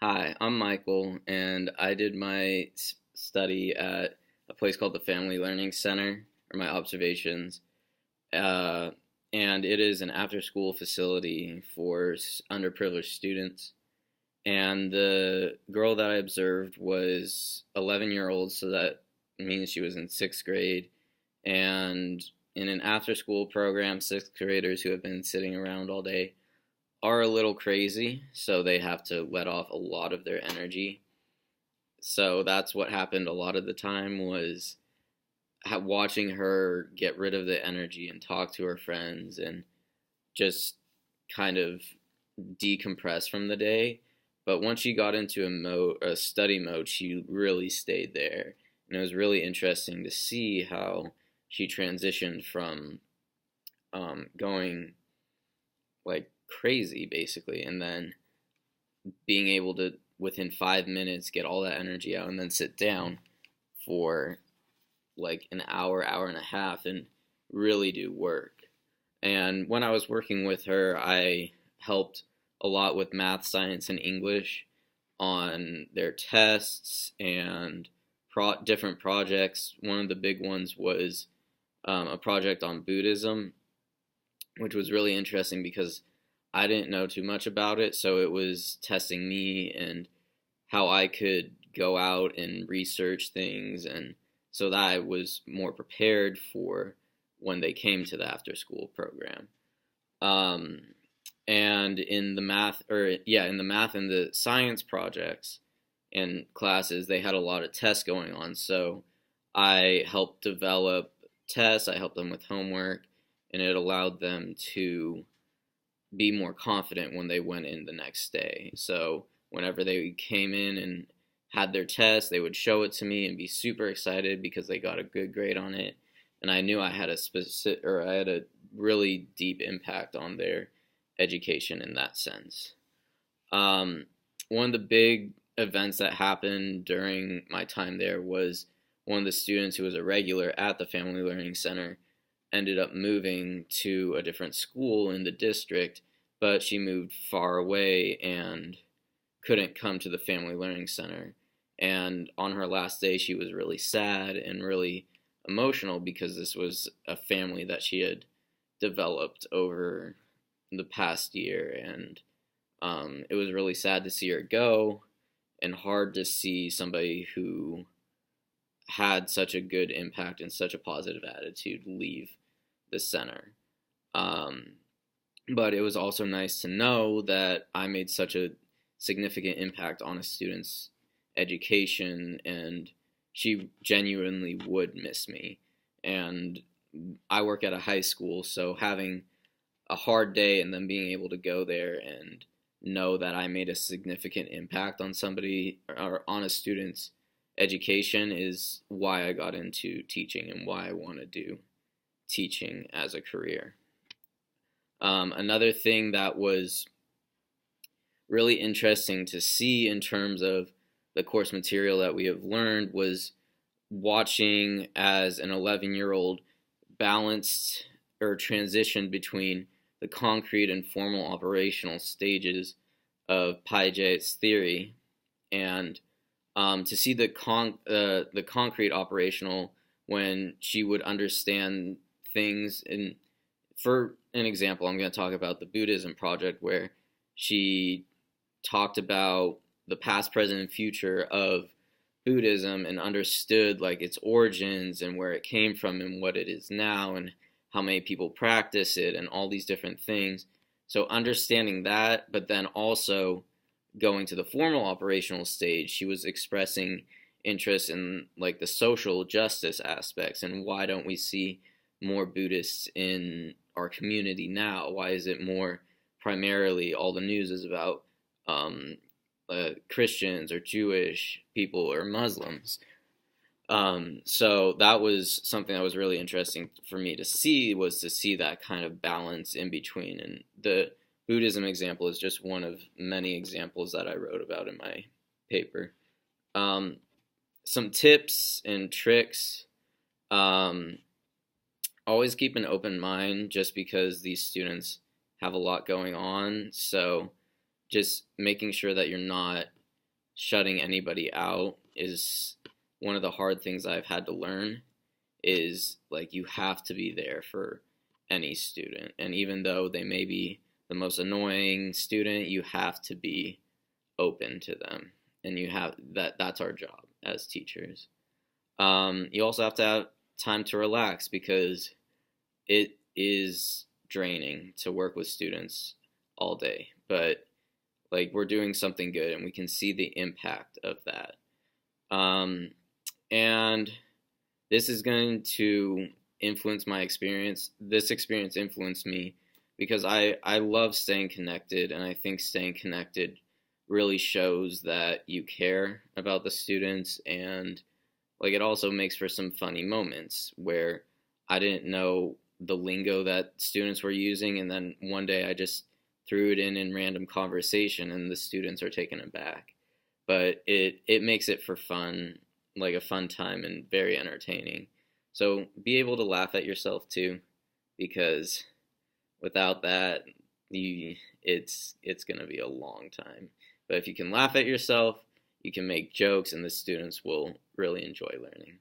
Hi, I'm Michael, and I did my study at a place called the Family Learning Center, or my observations. Uh, and it is an after school facility for underprivileged students. And the girl that I observed was 11-year-old, so that means she was in sixth grade. And in an after school program, sixth graders who have been sitting around all day are a little crazy, so they have to let off a lot of their energy. So that's what happened a lot of the time was watching her get rid of the energy and talk to her friends and just kind of decompress from the day. But once she got into a study mode, she really stayed there, and it was really interesting to see how she transitioned from going like crazy basically, and then being able to within 5 minutes get all that energy out and then sit down for like an hour, hour and a half and really do work. And when I was working with her, I helped a lot with math, science, and English on their tests and different projects. One of the big ones was a project on Buddhism, which was really interesting because I didn't know too much about it, so it was testing me and how I could go out and research things, and so that I was more prepared for when they came to the after school program. Um, and in the math and the science projects and classes, they had a lot of tests going on, so I helped develop tests, I helped them with homework, and it allowed them to be more confident when they went in the next day. So whenever they came in and had their test, they would show it to me and be super excited because they got a good grade on it. And I knew I had a really deep impact on their education in that sense. One of the big events that happened during my time there was one of the students who was a regular at the Family Learning Center ended up moving to a different school in the district, but she moved far away and couldn't come to the Family Learning Center. And on her last day, she was really sad and really emotional because this was a family that she had developed over the past year. And it was really sad to see her go and hard to see somebody who had such a good impact and such a positive attitude leave the center. But it was also nice to know that I made such a significant impact on a student's education, and she genuinely would miss me. And I work at a high school, so having a hard day and then being able to go there and know that I made a significant impact on somebody or on a student's education is why I got into teaching and why I want to do teaching as a career. Another thing that was really interesting to see in terms of the course material that we have learned was watching as an 11-year-old balanced or transitioned between the concrete and formal operational stages of Piaget's theory, and to see the concrete operational when she would understand things. And for an example, I'm going to talk about the Buddhism project where she talked about the past, present, and future of Buddhism and understood like its origins and where it came from and what it is now and how many people practice it and all these different things. So understanding that, but then also going to the formal operational stage, she was expressing interest in like the social justice aspects and why don't we see more Buddhists in our community now? Why is it more primarily all the news is about Christians or Jewish people or Muslims? So that was something that was really interesting for me to see, was to see that kind of balance in between. And the Buddhism example is just one of many examples that I wrote about in my paper. Some tips and tricks. Always keep an open mind just because these students have a lot going on. So just making sure that you're not shutting anybody out is one of the hard things I've had to learn, is like you have to be there for any student. And even though they may be the most annoying student, you have to be open to them. And that's our job as teachers. You also have to have time to relax, because it is draining to work with students all day. But like, we're doing something good and we can see the impact of that. And this is going to influence my experience. This experience influenced me because I love staying connected, and I think staying connected really shows that you care about the students, and like, it also makes for some funny moments where I didn't know the lingo that students were using, and then one day I just threw it in random conversation and the students are taken aback. But it makes it for fun, like a fun time, and very entertaining. So be able to laugh at yourself too, because without that, it's gonna be a long time. But if you can laugh at yourself, you can make jokes, and the students will really enjoy learning.